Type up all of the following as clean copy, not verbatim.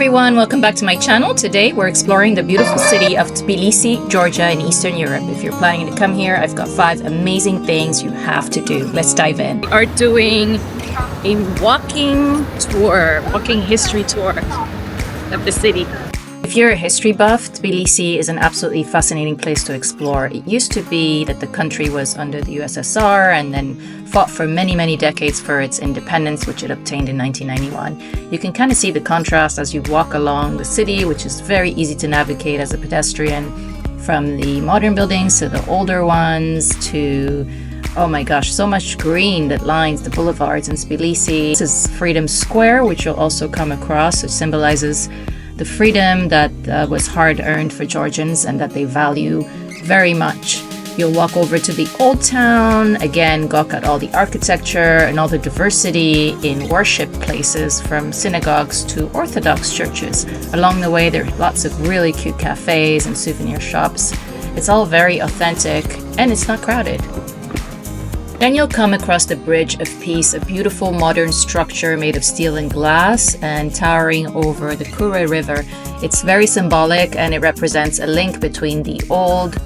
everyone, welcome back to my channel. Today we're exploring the beautiful city of Tbilisi, Georgia in Eastern Europe. If you're planning to come here, I've got 5 amazing things you have to do. Let's dive in. We are doing a walking history tour of the city. If you're a history buff, Tbilisi is an absolutely fascinating place to explore. It used to be that the country was under the USSR and then fought for many decades for its independence, which it obtained in 1991. You can kind of see the contrast as you walk along the city, which is very easy to navigate as a pedestrian, from the modern buildings to the older ones to, oh my gosh, so much green that lines the boulevards in Tbilisi. This is Freedom Square, which you'll also come across. It symbolizes the freedom that was hard-earned for Georgians and that they value very much. You'll walk over to the old town, again, gawk at all the architecture and all the diversity in worship places, from synagogues to Orthodox churches. Along the way, there are lots of really cute cafes and souvenir shops. It's all very authentic and it's not crowded. Then you'll come across the Bridge of Peace, a beautiful modern structure made of steel and glass and towering over the Kure River. It's very symbolic and it represents a link between the old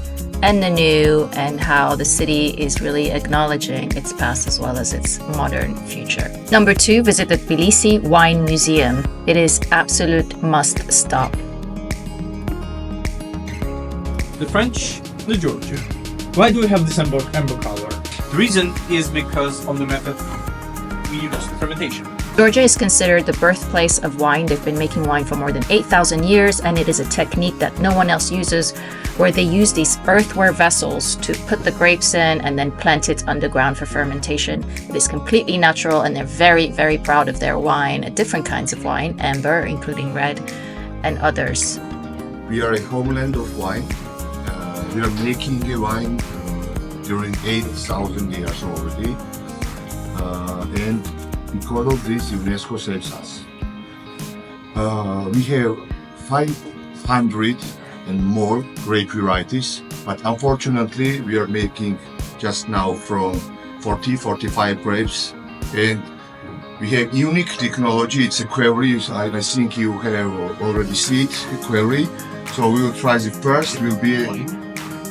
and the new, and how the city is really acknowledging its past as well as its modern future. Number 2, visit the Tbilisi Wine Museum. It is absolute must stop. The French, the Georgia. Why do we have this amber color? The reason is because of the method we use for fermentation. Georgia is considered the birthplace of wine. They've been making wine for more than 8,000 years, and it is a technique that no one else uses, where they use these earthenware vessels to put the grapes in and then plant it underground for fermentation. It is completely natural, and they're very proud of their wine, different kinds of wine, amber, including red, and others. We are a homeland of wine. We are making a wine during 8,000 years already, and because of this, UNESCO saves us. We have 500 and more grape varieties, but unfortunately we are making just now from 40-45 grapes, and we have unique technology. It's a query. I think you have already seen it, a query. So we will try the first. Will be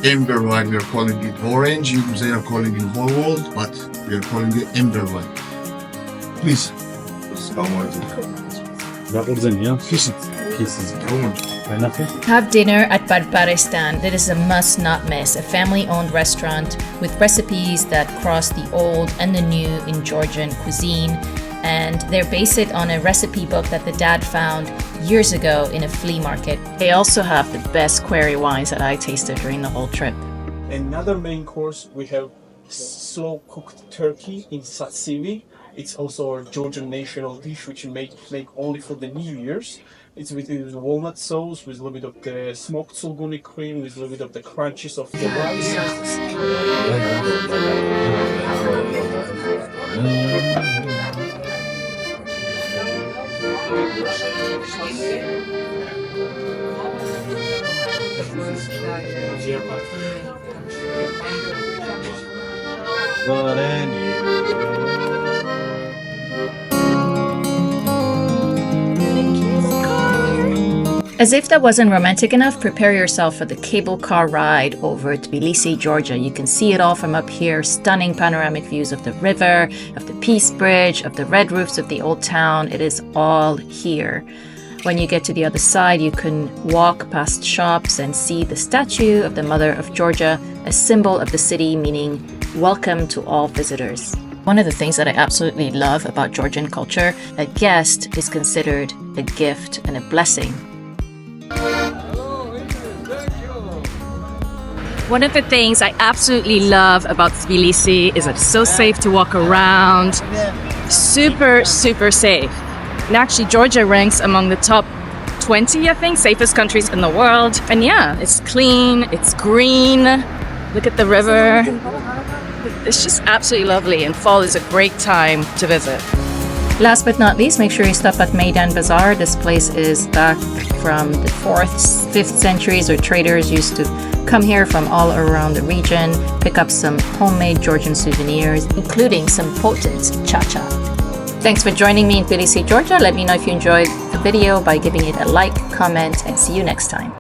amber wine. We are calling it orange. They are calling it whole world, but we are calling it amber wine. Please. Have dinner at Barbaristan. It is a must not miss, a family-owned restaurant with recipes that cross the old and the new in Georgian cuisine, and they're based on a recipe book that the dad found years ago in a flea market. They also have the best query wines that I tasted during the whole trip. Another main course, we have slow-cooked turkey in satsivi. It's also our Georgian national dish, which we make only for the New Year's. It's with walnut sauce, with a little bit of the smoked sulguni cream, with a little bit of the crunches of the rice. As if that wasn't romantic enough, prepare yourself for the cable car ride over Tbilisi, Georgia. You can see it all from up here. Stunning panoramic views of the river, of the Peace Bridge, of the red roofs of the old town. It is all here. When you get to the other side, you can walk past shops and see the statue of the Mother of Georgia, a symbol of the city, meaning welcome to all visitors. One of the things that I absolutely love about Georgian culture, a guest is considered a gift and a blessing. One of the things I absolutely love about Tbilisi is it's so safe to walk around. Super safe. And actually, Georgia ranks among the top 20, I think, safest countries in the world. And yeah, it's clean, it's green. Look at the river. It's just absolutely lovely, and fall is a great time to visit. Last but not least, make sure you stop at Meydan Bazaar. This place is back from the 4th, 5th centuries, where traders used to come here from all around the region, pick up some homemade Georgian souvenirs, including some potent cha-cha. Thanks for joining me in Tbilisi, Georgia. Let me know if you enjoyed the video by giving it a like, comment, and see you next time.